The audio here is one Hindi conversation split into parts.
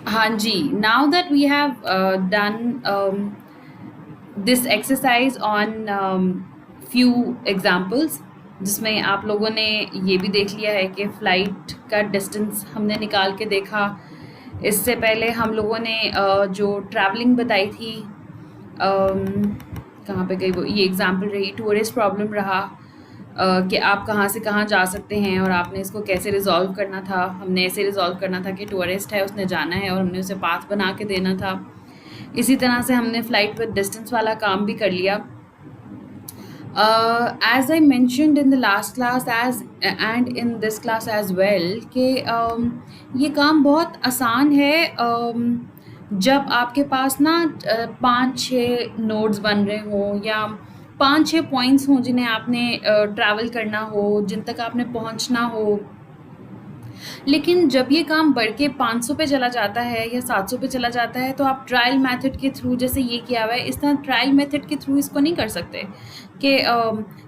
हाँ जी, now that we have done this exercise on few examples, जिसमें आप लोगों ने ये भी देख लिया है कि फ़्लाइट का डिस्टेंस हमने निकाल के देखा। इससे पहले हम लोगों ने जो ट्रैवलिंग बताई थी, कहाँ पे गई वो, ये एग्जाम्पल रही, टूरिस्ट प्रॉब्लम रहा, कि आप कहाँ से कहाँ जा सकते हैं और आपने इसको कैसे रिज़ॉल्व करना था। हमने ऐसे रिज़ॉल्व करना था कि टूरिस्ट है, उसने जाना है और हमने उसे पाथ बना के देना था। इसी तरह से हमने फ़्लाइट विद डिस्टेंस वाला काम भी कर लिया। As I mentioned in the last class as and in this class as well कि ये काम बहुत आसान है जब आपके पास ना 5-6 नोड्स बन रहे हों या 5-6 पॉइंट्स हों जिन्हें आपने ट्रैवल करना हो, जिन तक आपने पहुंचना हो। लेकिन जब ये काम बढ़ के 500 पे चला जाता है या 700 पे चला जाता है, तो आप ट्रायल मेथड के थ्रू, जैसे ये किया हुआ है, इस तरह ट्रायल मेथड के थ्रू इसको नहीं कर सकते कि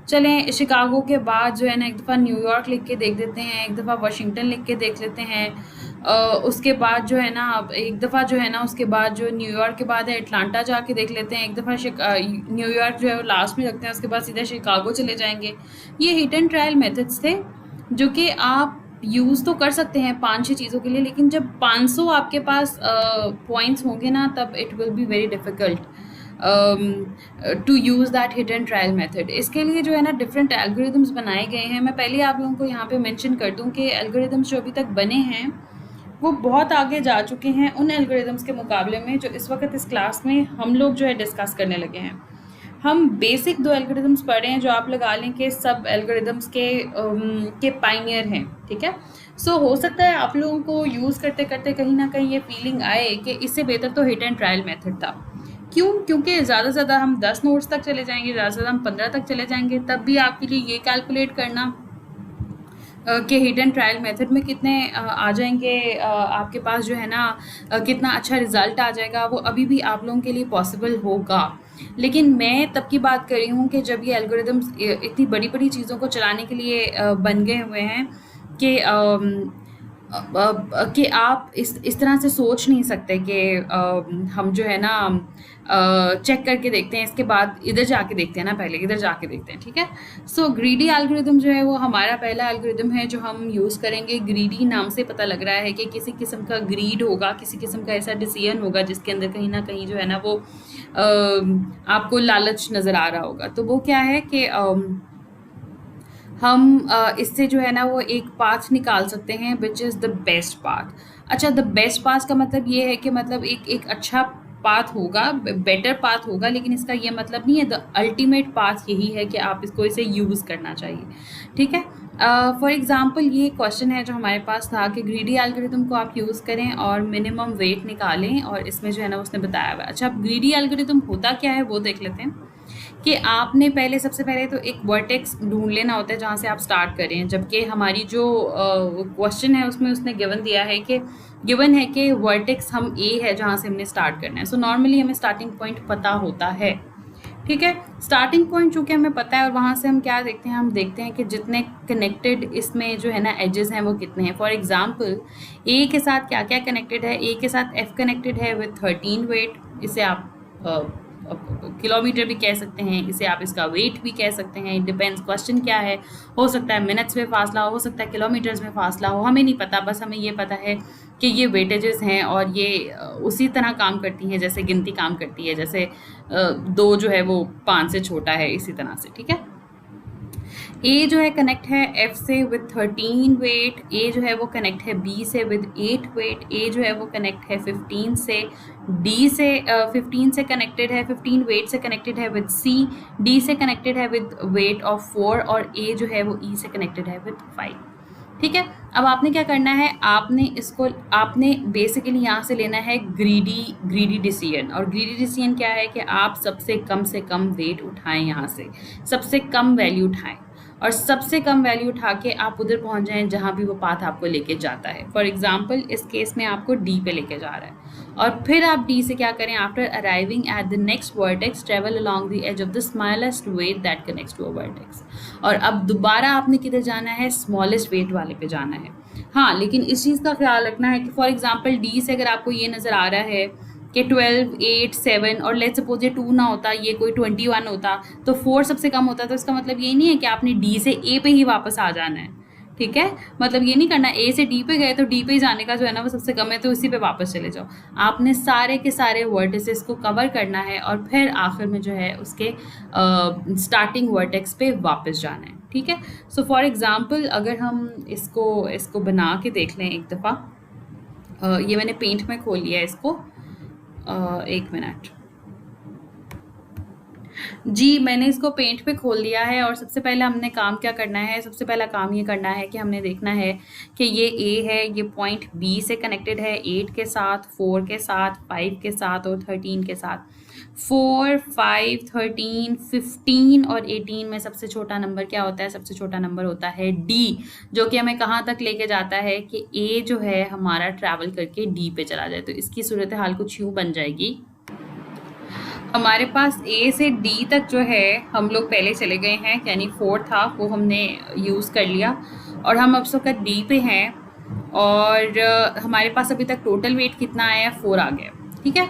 चलें शिकागो के बाद जो है ना एक दफ़ा न्यूयॉर्क लिख के देख देते हैं, एक दफ़ा वाशिंगटन लिख के देख लेते हैं, उसके बाद जो है ना एक दफ़ा जो है ना उसके बाद जो न्यूयॉर्क के बाद है अटलांटा जाके देख लेते हैं, एक दफ़ा न्यूयॉर्क जो है वो लास्ट में रखते हैं, उसके बाद सीधा शिकागो चले जाएंगे। ये हिट एंड ट्रायल मेथड्स थे जो कि आप यूज़ तो कर सकते हैं 5-6 चीज़ों के लिए, लेकिन जब 500 आपके पास पॉइंट्स होंगे ना, तब it will be very difficult to use that hit and trial method. इसके लिए जो है ना डिफरेंट एल्गोरिदम्स बनाए गए हैं। मैं पहले आप लोगों को यहाँ पे मेंशन कर दूँ कि एल्गोरिदम्स जो अभी तक बने हैं वो बहुत आगे जा चुके हैं उन एल्गोरिदम्स के मुकाबले में जो इस वक्त इस क्लास में हम लोग जो है डिस्कस करने लगे हैं। हम बेसिक 2 एल्गोरिदम्स पढ़े हैं जो आप लगा लें कि सब एल्गोरिदम्स के पायनियर हैं, ठीक है। सो हो सकता है आप लोगों को यूज़ करते करते कहीं ना कहीं ये फीलिंग आए कि इससे बेहतर तो हिट एंड ट्रायल मेथड था। क्यों? क्योंकि ज़्यादा से ज़्यादा हम 10 नोट्स तक चले जाएंगे, ज़्यादा से ज़्यादा हम 15 तक चले जाएंगे, तब भी आपके लिए ये कैलकुलेट करना कि हिट एंड ट्रायल मेथड में कितने आ जाएंगे, आपके पास जो है ना कितना अच्छा रिज़ल्ट आ जाएगा, वो अभी भी आप लोगों के लिए पॉसिबल होगा। लेकिन मैं तब की बात कर रही हूँ कि जब ये एल्गोरिदम्स इतनी बड़ी बड़ी चीज़ों को चलाने के लिए बन गए हुए हैं कि कि आप इस तरह से सोच नहीं सकते कि हम जो है ना चेक करके देखते हैं, इसके बाद इधर जाके देखते हैं ना, पहले इधर जाके देखते हैं, ठीक है। सो ग्रीडी एल्गोरिदम जो है वो हमारा पहला एल्गोरिदम है जो हम यूज़ करेंगे। ग्रीडी नाम से पता लग रहा है कि किसी किस्म का ग्रीड होगा, किसी किस्म का ऐसा डिसीजन होगा जिसके अंदर कहीं ना कहीं जो है ना वो आपको लालच नज़र आ रहा होगा। तो वो क्या है कि हम इससे जो है ना वो एक पाथ निकाल सकते हैं which is the best path. अच्छा, द बेस्ट पाथ का मतलब ये है कि मतलब एक अच्छा पाथ होगा, बेटर पाथ होगा, लेकिन इसका ये मतलब नहीं है द अल्टीमेट पाथ यही है कि आप इसको इसे यूज़ करना चाहिए, ठीक है। फॉर एग्ज़ाम्पल ये क्वेश्चन है जो हमारे पास था कि ग्रीडी एल्गोरिदम को आप यूज़ करें और मिनिमम वेट निकालें, और इसमें जो है ना उसने बताया हुआ है। अच्छा, अब ग्रीडी एल्गोरिदम होता क्या है वो देख लेते हैं कि आपने सबसे पहले तो एक वर्टेक्स ढूंढ लेना होता है जहाँ से आप स्टार्ट करें, जबकि हमारी जो क्वेश्चन है उसमें उसने गिवन है कि वर्टेक्स हम ए है जहाँ से हमने स्टार्ट करना है। सो नॉर्मली हमें स्टार्टिंग पॉइंट पता होता है, ठीक है। स्टार्टिंग पॉइंट चूँकि हमें पता है और वहाँ से हम क्या देखते हैं, हम देखते हैं कि जितने कनेक्टेड इसमें जो है ना एजेस हैं वो कितने हैं। फॉर एग्जांपल ए के साथ क्या क्या कनेक्टेड है, ए के साथ एफ कनेक्टेड है विथ 13 वेट, इसे आप किलोमीटर भी कह सकते हैं, इसे आप इसका वेट भी कह सकते हैं। इट डिपेंड्स क्वेश्चन क्या है, हो सकता है मिनट्स में फासला हो सकता है किलोमीटर्स में फासला हो, हमें नहीं पता, बस हमें ये पता है कि ये वेटेजेस हैं और ये उसी तरह काम करती हैं जैसे गिनती काम करती है, जैसे 2 जो है वो 5 से छोटा है, इसी तरह से, ठीक है। ए जो है कनेक्ट है एफ से विद 13 वेट, ए जो है वो कनेक्ट है बी से विद 8 वेट, ए जो है वो कनेक्ट है 15 से, डी से 15 से कनेक्टेड है, 15 वेट से कनेक्टेड है विद सी, डी से कनेक्टेड है विद वेट ऑफ 4, और ए जो है वो ई से कनेक्टेड है विद 5, ठीक है। अब आपने क्या करना है, आपने बेसिकली यहाँ से लेना है ग्रीडी डिसीजन। और ग्रीडी डिसीजन क्या है कि आप सबसे कम वेट उठाएं, यहाँ से सबसे कम वैल्यू उठाएं और सबसे कम वैल्यू उठा के आप उधर पहुँच जाएं जहाँ भी वो पाथ आपको लेके जाता है। फॉर एग्जाम्पल इस केस में आपको डी पे लेके जा रहा है, और फिर आप डी से क्या करें, after arriving at the next vertex travel along the edge of the smallest weight that connects to a vertex. और अब दोबारा आपने किधर जाना है, स्मॉलेस्ट वेट वाले पे जाना है। हाँ, लेकिन इस चीज़ का ख्याल रखना है कि फॉर एग्जांपल डी से अगर आपको ये नज़र आ रहा है कि 12, 8, 7 और लेट्स सपोज ये 2 ना होता, ये कोई 21 होता, तो 4 सबसे कम होता, तो इसका मतलब ये नहीं है कि आपने डी से ए पे ही वापस आ जाना है, ठीक है? मतलब ये नहीं करना ए से डी पे गए तो डी पे ही जाने का जो है ना वो सबसे कम है, तो उसी पे वापस चले जाओ। आपने सारे के सारे वर्टिसेस को कवर करना है और फिर आखिर में जो है उसके स्टार्टिंग वर्टेक्स पे वापस जाना है, ठीक है? सो फॉर एग्जांपल अगर हम इसको इसको बना के देख लें एक दफ़ा, ये मैंने पेंट में खोल लिया है इसको, एक मिनट जी, मैंने इसको पेंट पे खोल दिया है और सबसे पहले हमने काम क्या करना है, सबसे पहला काम ये करना है कि हमने देखना है कि ये ए है, ये पॉइंट बी से कनेक्टेड है 8 के साथ, 4 के साथ, 5 के साथ और 13 के साथ। 4, 5, 13, 15 और 18 में सबसे छोटा नंबर क्या होता है? सबसे छोटा नंबर होता है डी, जो कि हमें कहाँ तक लेके जाता है कि ए जो है हमारा ट्रैवल करके डी पे चला जाए। तो इसकी सूरत हाल कुछ यूँ बन जाएगी, हमारे पास ए से डी तक जो है हम लोग पहले चले गए हैं, यानी 4 था वो हमने यूज़ कर लिया और हम अब वक्त डी पे हैं और हमारे पास अभी तक टोटल वेट कितना आया है? 4 आ गया, ठीक है?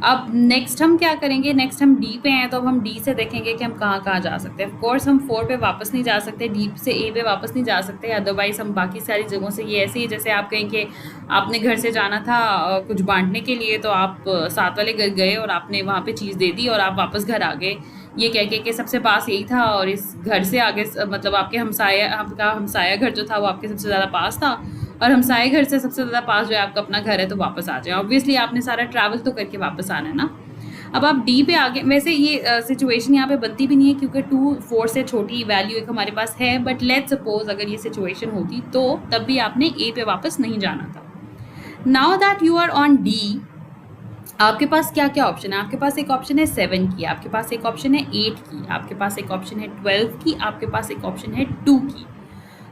अब नेक्स्ट हम क्या करेंगे, नेक्स्ट हम डी पे हैं तो अब हम डी से देखेंगे कि हम कहाँ कहाँ जा सकते हैं। ऑफ कोर्स हम 4 पे वापस नहीं जा सकते, डी से ए पे वापस नहीं जा सकते, अदरवाइज़ हम बाकी सारी जगहों से ये ऐसे ही, जैसे आप कहें कि आपने घर से जाना था कुछ बांटने के लिए, तो आप साथ वाले घर गए और आपने वहाँ पे चीज़ दे दी और आप वापस घर आ गए, ये कह के कि सबसे पास यही था और इस घर से आगे मतलब आपका हमसाया घर जो था वो आपके सबसे ज़्यादा पास था और हमसाए घर से सबसे ज़्यादा पास जो है आपका अपना घर है, तो वापस आ जाए। ऑब्वियसली आपने सारा ट्रैवल तो करके वापस आना है ना। अब आप डी पे आगे, वैसे ये सिचुएशन यहाँ पे बनती भी नहीं है क्योंकि 2 4 से छोटी वैल्यू एक हमारे पास है, बट लेट्स सपोज अगर ये सिचुएशन होती तो तब भी आपने ए पे वापस नहीं जाना था। Now that you are on D, आपके पास क्या क्या ऑप्शन है? आपके पास एक ऑप्शन है 7 की, आपके पास एक ऑप्शन है 8 की, आपके पास एक ऑप्शन है 12 की, आपके पास एक ऑप्शन है 2 की।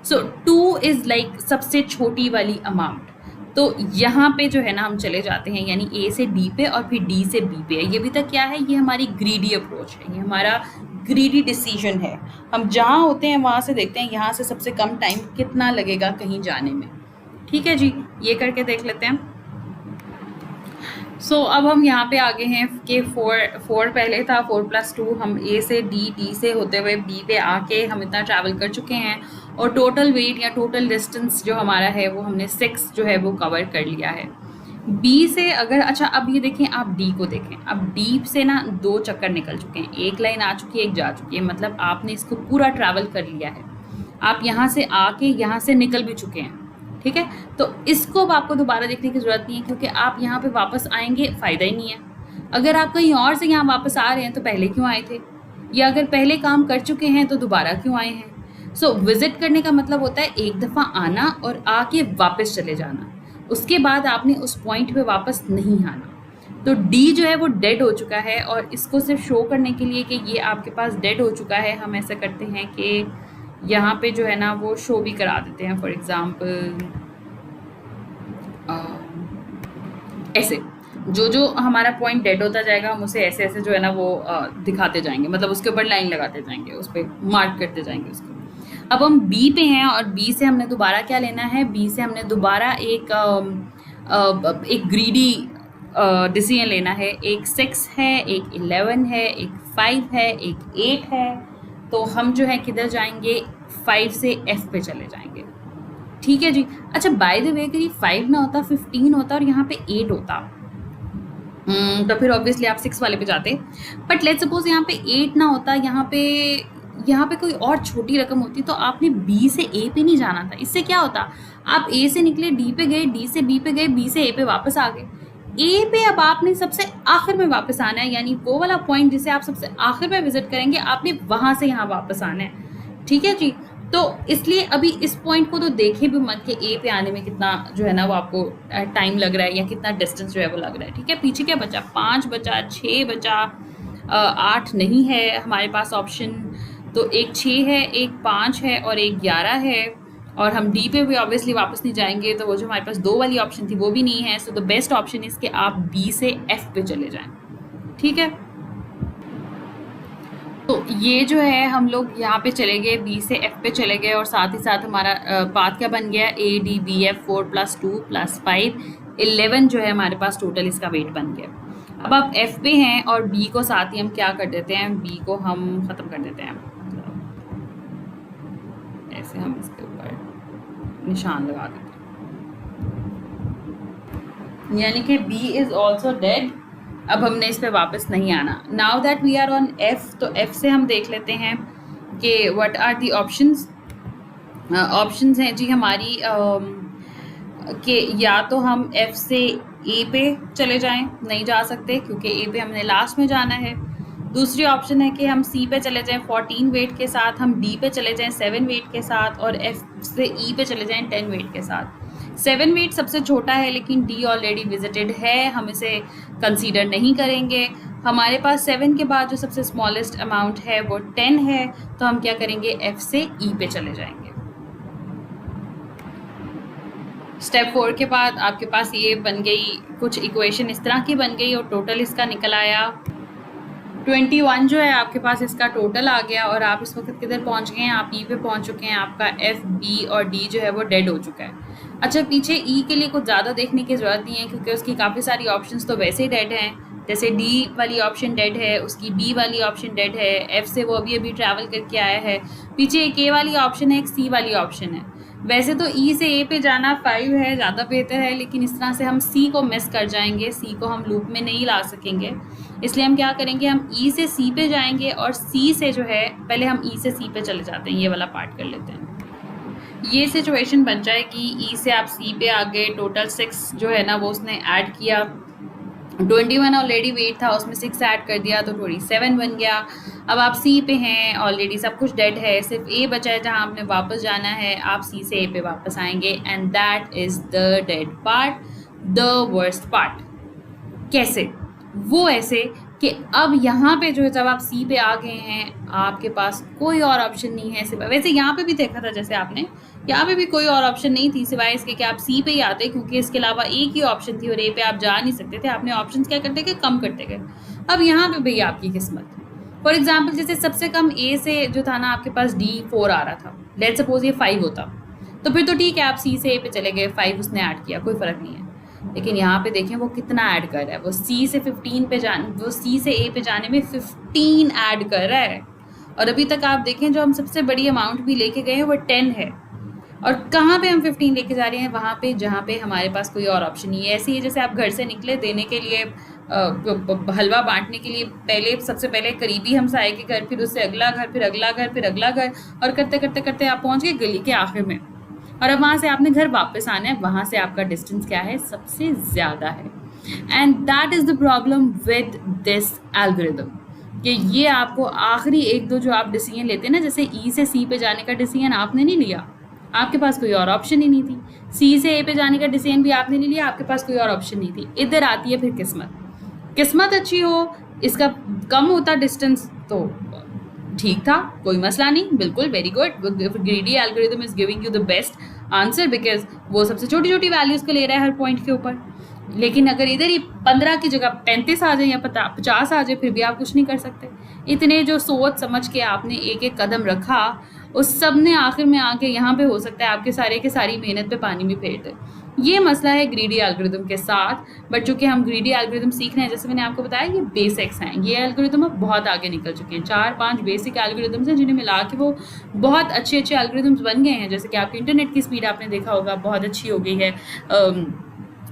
सो 2 इज़ लाइक सबसे छोटी वाली अमाउंट। तो यहाँ पे जो है ना हम चले जाते हैं, यानी ए से डी पे और फिर डी से बी पे। ये भी तक क्या है? ये हमारी ग्रीडी अप्रोच है, ये हमारा ग्रीडी डिसीजन है। हम जहाँ होते हैं वहाँ से देखते हैं यहाँ से सबसे कम टाइम कितना लगेगा कहीं जाने में, ठीक है जी? ये करके देख लेते हैं। सो अब हम यहाँ पे आगे हैं कि 4 पहले था, 4 + 2, हम ए से डी से होते हुए बी पे आके हम इतना ट्रैवल कर चुके हैं और टोटल वेट या टोटल डिस्टेंस जो हमारा है वो हमने 6 जो है वो कवर कर लिया है। बी से अगर, अच्छा अब ये देखें, आप डी को देखें, अब डी से ना 2 चक्कर निकल चुके हैं, एक लाइन आ चुकी है, एक जा चुकी है, मतलब आपने इसको पूरा ट्रैवल कर लिया है। आप यहाँ से आके यहाँ से निकल भी चुके हैं, ठीक है? तो इसको अब आपको दोबारा देखने की ज़रूरत नहीं है क्योंकि आप यहाँ पे वापस आएंगे फ़ायदा ही नहीं है। अगर आप कहीं और से यहाँ वापस आ रहे हैं तो पहले क्यों आए थे, या अगर पहले काम कर चुके हैं तो दोबारा क्यों आए हैं? सो विज़िट करने का मतलब होता है एक दफ़ा आना और आके वापस चले जाना, उसके बाद आपने उस पॉइंट पे वापस नहीं आना। तो डी जो है वो डेड हो चुका है और इसको सिर्फ शो करने के लिए कि ये आपके पास डेड हो चुका है, हम ऐसा करते हैं कि यहाँ पे जो है ना वो शो भी करा देते हैं। फॉर एग्ज़ाम्पल ऐसे जो हमारा पॉइंट डेड होता जाएगा हम उसे ऐसे ऐसे जो है ना वो दिखाते जाएंगे, मतलब उसके ऊपर लाइन लगाते जाएंगे, उस पर मार्क करते जाएंगे उसको। अब हम बी पे हैं और बी से हमने दोबारा क्या लेना है? बी से हमने दोबारा एक ग्रीडी डिसीजन लेना है। एक 6 है, एक 11 है, एक 5 है, एक 8 है। तो हम जो है किधर जाएंगे? 5 से एफ पे चले जाएंगे, ठीक है जी? अच्छा, बाय द वे अगर ये 5 ना होता, 15 होता और यहाँ पे 8 होता, तो फिर ऑब्वियसली आप 6 वाले पे जाते। बट लेट्स सपोज यहाँ पे 8 ना होता, यहाँ पे कोई और छोटी रकम होती, तो आपने बी से ए पे नहीं जाना था। इससे क्या होता? आप ए से निकले, डी पे गए, डी से बी पे गए, बी से ए पे वापस आ गए। ए पे अब आपने सबसे आखिर में वापस आना है, यानी वो वाला पॉइंट जिसे आप सबसे आखिर में विजिट करेंगे, आपने वहाँ से यहाँ वापस आना है, ठीक है जी? तो इसलिए अभी इस पॉइंट को तो देखें भी मत कि ए पे आने में कितना जो है ना वो आपको टाइम लग रहा है या कितना डिस्टेंस जो है वो लग रहा है, ठीक है? पीछे क्या बचा? 5 बचा, 6 बचा, 8 नहीं है हमारे पास ऑप्शन, तो एक 6 है, एक 5 है और एक 11 है। और हम डी पे भी ऑब्वियसली वापस नहीं जाएंगे, तो वो जो हमारे पास 2 वाली ऑप्शन थी वो भी नहीं है। So the best option is कि आप बी से एफ पे चले जाएं, ठीक है? तो ये जो है हम लोग यहाँ पे चले गए, बी से एफ पे चले गए और साथ ही साथ हमारा पाथ क्या बन गया, ए डी बी एफ 4 + 2 + 5 11 जो है हमारे पास टोटल इसका वेट बन गया। अब आप एफ पे हैं और बी को साथ ही हम क्या कर देते हैं, बी को हम ख़त्म कर देते हैं, ऐसे हम इसके ऊपर निशान लगा देते हैं, यानी कि बी इज़ ऑल्सो डेड। अब हमने इस पे वापस नहीं आना। Now that we are on F, तो एफ से हम देख लेते हैं कि what are the options. Options हैं जी हमारी कि या तो हम एफ से ए पे चले जाएं, नहीं जा सकते क्योंकि ए पे हमने लास्ट में जाना है। दूसरी ऑप्शन है कि हम सी पे चले जाएं 14 वेट के साथ, हम डी पे चले जाएं 7 वेट के साथ, और एफ से ई पे चले जाएं 10 वेट के साथ। 7 वेट सबसे छोटा है लेकिन डी ऑलरेडी विजिटेड है, हम इसे कंसीडर नहीं करेंगे। हमारे पास 7 के बाद जो सबसे स्मॉलेस्ट अमाउंट है वो 10 है, तो हम क्या करेंगे, एफ से ई पे चले जाएंगे। स्टेप 4 के बाद आपके पास ये बन गई, कुछ इक्वेशन इस तरह की बन गई और टोटल इसका निकल आया 21 जो है आपके पास इसका टोटल आ गया। और आप इस वक्त किधर पहुंच गए हैं, आप ई पे पहुंच चुके हैं। आपका एफ, बी और डी जो है वो डेड हो चुका है। अच्छा, पीछे ई के लिए कुछ ज़्यादा देखने की ज़रूरत नहीं है क्योंकि उसकी काफ़ी सारी ऑप्शंस तो वैसे ही डेड हैं। जैसे डी वाली ऑप्शन डेड है, उसकी बी वाली ऑप्शन डेड है, एफ से वो अभी ट्रैवल करके आया है। पीछे एक ए वाली ऑप्शन है, एक सी वाली ऑप्शन है। वैसे तो ई से ए पे जाना 5 है, ज़्यादा बेहतर है, लेकिन इस तरह से हम सी को मिस कर जाएंगे, सी को हम लूप में नहीं ला सकेंगे। इसलिए हम क्या करेंगे, हम ई से सी पे जाएंगे और सी से जो है, पहले हम ई से सी पे चले जाते हैं, ये वाला पार्ट कर लेते हैं। ये सिचुएशन बन जाएगी, ई से आप सी पे आ गए, टोटल 6 जो है ना वो उसने ऐड किया। 21 ऑलरेडी वेट था, उसमें 6 ऐड कर दिया तो 27 बन गया। अब आप सी पे हैं, ऑलरेडी सब कुछ डेड है, सिर्फ ए बचा है जहाँ आपने वापस जाना है। आप सी से ए पे वापस आएंगे and that is the dead part, the worst part. कैसे? वो ऐसे कि अब यहाँ पे जो है, जब आप सी पे आ गए हैं, आपके पास कोई और ऑप्शन नहीं है सिवाय, वैसे यहाँ पे भी देखा था जैसे आपने, यहाँ पे भी कोई और ऑप्शन नहीं थी सिवाय इसके कि आप सी पे ही आते, क्योंकि इसके अलावा एक ही ऑप्शन थी और ए पे आप जा नहीं सकते थे। आपने ऑप्शंस क्या करते गए, कम करते गए। अब यहाँ पे भैया आपकी किस्मत, फॉर एग्जाम्पल जैसे सबसे कम ए से जो था ना आपके पास D4 आ रहा था, लेट्स सपोज ये 5 होता तो फिर तो ठीक है, आप सी से ए पे चले गए, 5 उसने ऐड किया, कोई फ़र्क नहीं है। लेकिन यहाँ पे देखें वो कितना ऐड कर रहा है, वो सी से 15 पे वो सी से ए पे जाने में 15 ऐड कर रहा है। और अभी तक आप देखें जो हम सबसे बड़ी अमाउंट भी लेके गए हैं वो 10 है। और कहाँ पे हम 15 लेके जा रहे हैं, वहाँ पे जहाँ पे हमारे पास कोई और ऑप्शन नहीं है। ऐसे ही जैसे आप घर से निकले देने के लिए, हलवा बांटने के लिए, पहले सबसे पहले करीबी हमसाये के घर, फिर उससे अगला घर, फिर अगला घर, फिर अगला घर, और करते करते करते आप पहुँच गए गली के आखिर में। और अब वहाँ से आपने घर वापस आना है, वहाँ से आपका डिस्टेंस क्या है, सबसे ज़्यादा है। And that is the problem with this algorithm, कि ये आपको आखिरी 1-2 जो आप डिसीजन लेते हैं ना, जैसे ई से सी पे जाने का डिसीजन आपने नहीं लिया, आपके पास कोई और ऑप्शन ही नहीं थी। सी से ए पे जाने का डिसीजन भी आपने नहीं लिया, आपके पास कोई और ऑप्शन नहीं थी। इधर आती है फिर किस्मत। किस्मत अच्छी हो, इसका कम होता डिस्टेंस तो ठीक था, कोई मसला नहीं, बिल्कुल very good. Greedy algorithm is giving you the best answer because वो सबसे छोटी छोटी वैल्यूज़ को ले रहा है हर पॉइंट के ऊपर। लेकिन अगर इधर ही 15 की जगह 35 आ जाए या 50 आ जाए, फिर भी आप कुछ नहीं कर सकते। इतने जो सोच समझ के आपने एक एक कदम रखा, उस सब ने आखिर में आके यहाँ पे हो सकता है आपके सारे के सारी मेहनत पे पानी भी फेर दे। ये मसला है ग्रीडी एल्गोरिदम के साथ। बट चूँकि हम ग्रीडी एल्गोरिदम सीख रहे हैं, जैसे मैंने आपको बताया ये बेसिक्स हैं, ये एल्गोरिदम अब बहुत आगे निकल चुके हैं। 4-5 बेसिक एल्गोरिदम्स हैं जिन्हें मिला के वो बहुत अच्छे अच्छे एल्गोरिदम्स बन गए हैं। जैसे कि आपकी इंटरनेट की स्पीड आपने देखा होगा बहुत अच्छी हो गई है,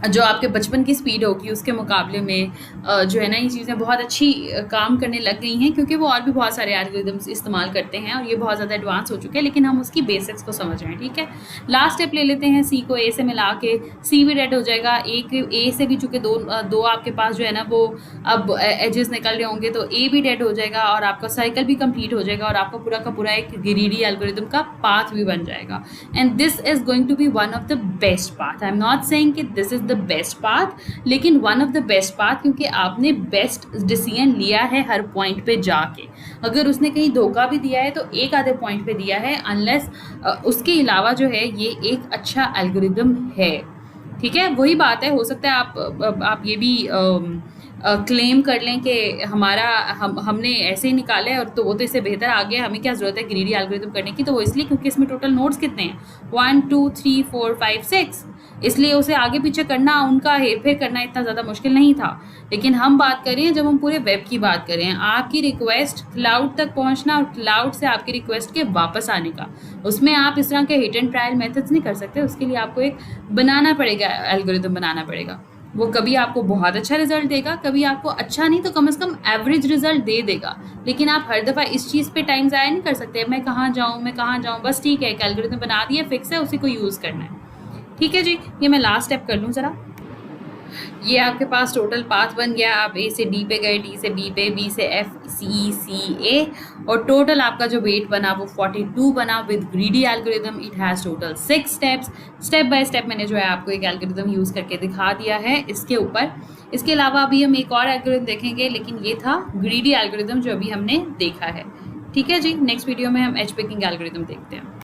जो आपके बचपन की स्पीड होगी उसके मुकाबले में जो है ना ये चीज़ें बहुत अच्छी काम करने लग गई हैं, क्योंकि वो और भी बहुत सारे एल्गोरिदम्स इस्तेमाल करते हैं और ये बहुत ज़्यादा एडवांस हो चुके हैं। लेकिन हम उसकी बेसिक्स को समझ रहे हैं, ठीक है। लास्ट स्टेप ले लेते हैं, सी को ए से मिला के, सी भी डेड हो जाएगा, ए से भी चूँकि दो आपके पास जो है ना वो अब एजेस निकल रहे होंगे, तो ए भी डेड हो जाएगा और आपका साइकिल भी कंप्लीट हो जाएगा और आपका पूरा का पूरा एक ग्रीडी एल्गोरिदम का पाथ भी बन जाएगा। And this is going to be one of the best path. I am not saying कि this is the best path, लेकिन one of the best path, क्योंकि आपने बेस्ट डिसीजन लिया है हर पॉइंट पे जाके। अगर उसने कहीं धोखा भी दिया है तो एक आधे पॉइंट पे दिया है, अनलेस उसके अलावा जो है ये एक अच्छा एल्गोरिदम है, ठीक है। वही बात है, हो सकता है आप ये भी क्लेम कर लें कि हमारा हमने ऐसे ही निकाला है और तो वो तो इससे बेहतर आ गया, हमें क्या ज़रूरत है ग्रीडी एल्गोरिथम करने की। तो वो इसलिए क्योंकि इसमें टोटल नोड्स कितने हैं, 1 2 3 4 5 6, इसलिए उसे आगे पीछे करना, उनका हेर फेर करना इतना ज़्यादा मुश्किल नहीं था। लेकिन हम बात करें, जब हम पूरे वेब की बात करें, आपकी रिक्वेस्ट क्लाउड तक पहुंचना और क्लाउड से आपकी रिक्वेस्ट के वापस आने का, उसमें आप इस तरह के हिट एंड ट्रायल मेथड्स नहीं कर सकते। उसके लिए आपको एक बनाना पड़ेगा, एल्गोरिथम बनाना पड़ेगा। वो कभी आपको बहुत अच्छा रिजल्ट देगा, कभी आपको अच्छा नहीं तो कम से कम एवरेज रिजल्ट दे देगा। लेकिन आप हर दफ़ा इस चीज़ पे टाइम ज़ाया नहीं कर सकते, मैं कहाँ जाऊँ, बस ठीक है एक एल्गोरिथम बना दिया, फिक्स है, उसी को यूज़ करना है। ठीक है जी, ये मैं लास्ट स्टेप कर लूँ ज़रा। ये आपके पास टोटल पाथ बन गया, आप ए से डी पे गए, डी से बी पे, बी से एफ, सी, सी, ए, और टोटल आपका जो वेट बना वो 42 बना। With greedy algorithm it has total 6 steps. Step by step मैंने जो है आपको एक एल्गोरिथम यूज़ करके दिखा दिया है इसके ऊपर। इसके अलावा अभी हम एक और एल्गोरिथम देखेंगे, लेकिन ये था ग्रीडी एल्गोरिथम जो अभी हमने देखा है। ठीक है जी, नेक्स्ट वीडियो में हम एज पिकिंग एल्गोरिथम देखते हैं।